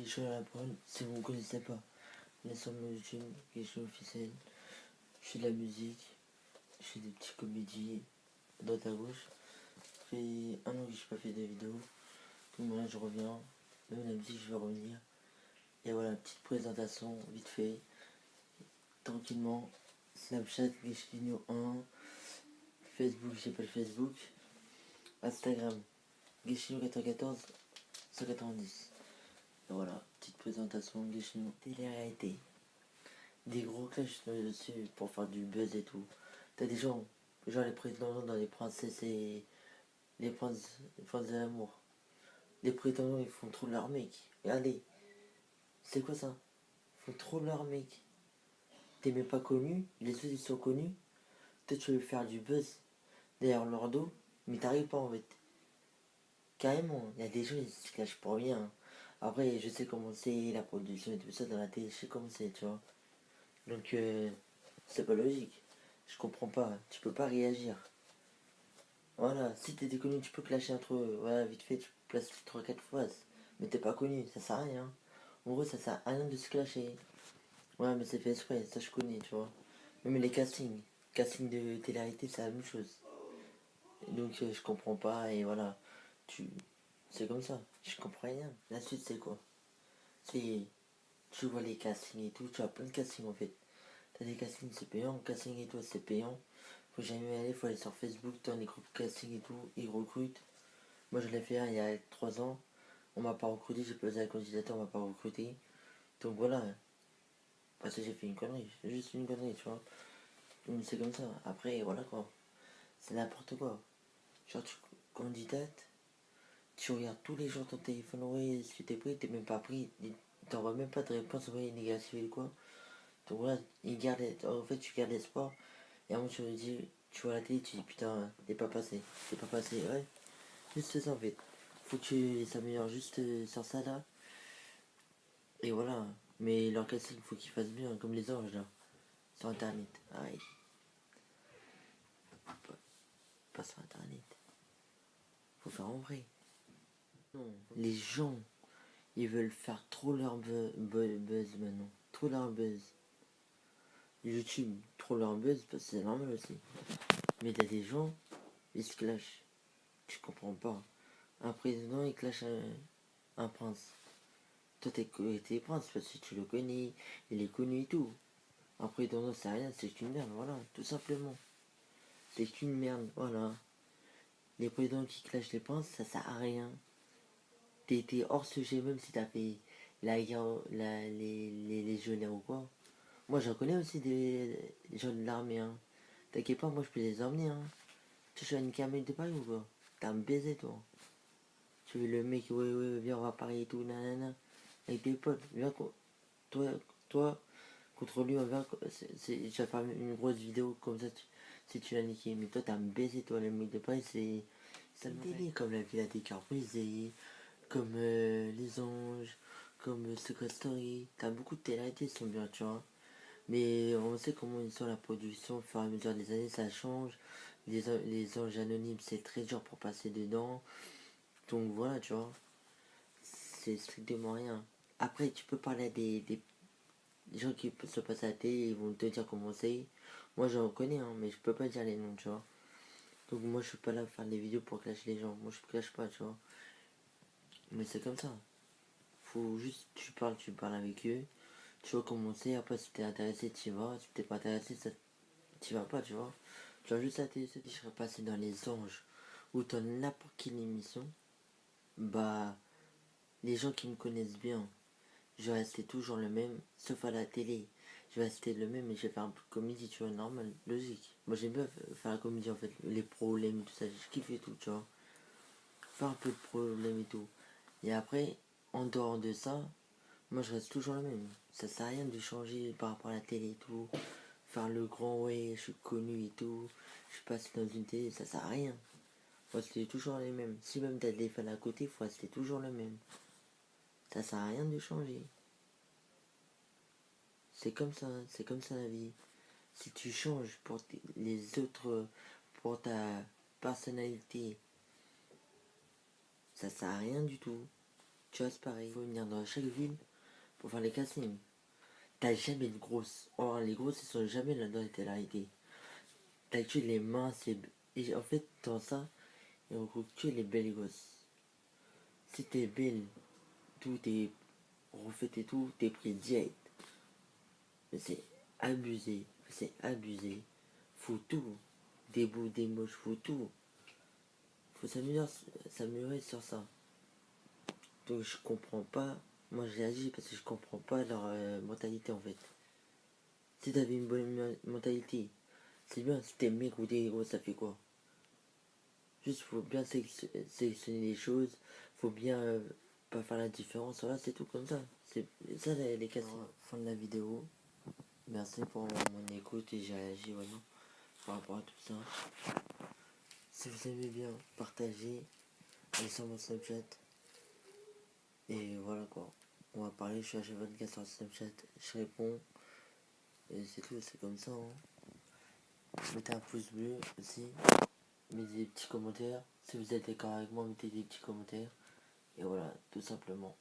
Guichon à la prod, si vous ne connaissez pas, on est sur mon YouTube, Guichon officiel. Je fais de la musique, je fais des petites comédies, à droite à gauche. Ça fait un an que je n'ai pas fait de vidéo. Donc voilà, je reviens. Même la musique, je vais revenir. Et voilà, petite présentation, vite fait. Tranquillement. Snapchat, Guichon 1. Facebook, j'ai pas le Facebook. Instagram, Guichon 94 190. Et voilà, petite présentation, Guichon télé-réalité. Des gros clashs dessus pour faire du buzz et tout. T'as des gens, genre les prétendants dans les princesses et les princes de l'amour. Les prétendants ils font trop leur mec. Regardez, c'est quoi ça? Ils font trop leur mec. T'es même pas connu, les autres ils sont connus. Toi tu veux faire du buzz derrière leur dos, mais t'arrives pas en fait. Carrément, il y a des gens ils se cachent pour rien. Hein. Après je sais comment c'est la production et tout ça dans la télé, je sais comment c'est, tu vois. Donc c'est pas logique. Je comprends pas, tu peux pas réagir. Voilà, si t'es connu, tu peux clasher entre eux. Voilà, vite fait, tu places 3-4 fois. Mais t'es pas connu, ça sert à rien. En gros, ça sert à rien de se clasher. Ouais, mais c'est fait exprès, ça je connais, tu vois. Même les castings. Casting de télé-réalité, c'est la même chose. Donc je comprends pas, et voilà. Tu... C'est comme ça, je comprends rien. La suite, c'est quoi? C'est... Tu vois les castings et tout, tu as plein de castings en fait. T'as des castings, c'est payant. Casting et tout, c'est payant. Faut jamais aller, faut aller sur Facebook, dans les groupes casting et tout, ils recrutent. Moi je l'ai fait il y a 3 ans, on m'a pas recruté, j'ai posé la candidature, on m'a pas recruté. Donc voilà, parce que j'ai fait une connerie, juste une connerie, tu vois. Donc c'est comme ça, après voilà quoi, c'est n'importe quoi. Genre tu candidates, tu regardes tous les jours ton téléphone, ouais, est-ce que t'es pris, t'es même pas pris, t'envoies même pas de réponse, ouais, négative ou quoi. Donc voilà, en fait tu gardes l'espoir, et à un moment tu me dis, tu vois la télé, tu dis putain, t'es pas passé, ouais. Juste ça en fait. Faut que tu s'améliores juste sur ça là. Et voilà. Mais leur casting, faut qu'ils fassent bien, comme les anges là. Sur internet. Ah ouais. Pas sur internet. Faut faire en vrai. Non. Les gens, ils veulent faire trop leur buzz maintenant. Trop leur buzz. YouTube, trop leur buzz, parce que c'est normal aussi. Mais t'as des gens, ils se clashent. Tu comprends pas. Un président, il clash un prince. Toi, t'es prince parce que tu le connais, il est connu et tout. Après, ton nom, c'est rien, c'est une merde, voilà, tout simplement. C'est une merde, voilà. Les présidents qui clashent les princes, ça sert à rien. T'es hors sujet, même si t'as fait la guerre, les légionnaires ou quoi. Moi, j'en connais aussi des gens de l'armée, hein. T'inquiète pas, moi, je peux les emmener, hein. Tu veux une camée de Paris ou quoi? T'as un baiser, toi. Tu veux le mec, ouais, viens, on va Paris et tout, nanana. Avec tes potes, viens, toi, contre lui, on va je vais faire une grosse vidéo comme ça, si tu l'as niqué. Mais toi, t'as me baisé, toi, le mec de Paris, c'est le délire, comme la Villa des Cœurs Brisés, comme Les Anges, comme Secret Story. T'as beaucoup de télé qui sont bien, tu vois. Mais on sait comment ils sont la production, au fur et à mesure des années, ça change. Les anges anonymes, c'est très dur pour passer dedans. Donc voilà, tu vois. C'est strictement rien. Après, tu peux parler des gens qui se passent à la télé, ils vont te dire comment c'est. Moi j'en connais, hein, mais je peux pas dire les noms, tu vois. Donc moi je suis pas là à faire des vidéos pour clasher les gens. Moi je clash pas, tu vois. Mais c'est comme ça. Faut juste, tu parles avec eux. Tu vois comment c'est. Après si t'es intéressé, tu y vas. Si t'es pas intéressé, tu vas pas, tu vois. Tu vois juste la télé, je serais passé dans les anges ou dans n'importe quelle émission. Bah, les gens qui me connaissent bien, je vais rester toujours le même, sauf à la télé. Je vais rester le même et je vais faire un peu de comédie, tu vois, normal, logique. Moi j'aime bien faire la comédie en fait, les problèmes, tout ça, je kiffe et tout, tu vois. Faire un peu de problèmes et tout. Et après, en dehors de ça, moi je reste toujours le même. Ça sert à rien de changer par rapport à la télé et tout. Faire le grand, ouais, je suis connu et tout. Je passe dans une télé, ça sert à rien. Faut rester toujours les mêmes. Si même t'as des fans à côté, faut rester toujours le même. Ça sert à rien de changer. C'est comme ça la vie. Si tu changes pour les autres, pour ta personnalité, ça sert à rien du tout. tu vois, c'est pareil. Il faut venir dans chaque ville pour faire les castings. T'as jamais de grosses. Or, les grosses, ils sont jamais là dans les télé-réalités. T'as que les minces et en fait, dans ça, ils recrutent que les belles gosses. Si t'es belle, tout est refait et tout, t'es pris direct. Mais c'est abusé. C'est abusé. Faut tout. Des beaux, des moches, faut tout. Faut s'améliorer sur ça. Donc je comprends pas. Moi je réagis parce que je comprends pas leur mentalité en fait. Si t'avais une bonne mentalité, c'est bien. Si t'es mec ou t'es gros, ça fait quoi? Juste faut bien sélectionner les choses. Faut bien pas faire la différence. Voilà, c'est tout comme ça. C'est ça les cas. Fin de la vidéo. Merci pour mon écoute et j'ai réagi vraiment par rapport à tout ça. Si vous aimez bien, partagez. Allez sur mon Snapchat. Et voilà quoi. On va parler, je suis à chaque 24 sur Snapchat, je réponds. Et c'est tout, c'est comme ça. Hein. Mettez un pouce bleu aussi. Mettez des petits commentaires. Si vous êtes d'accord avec moi, mettez des petits commentaires. Et voilà, tout simplement.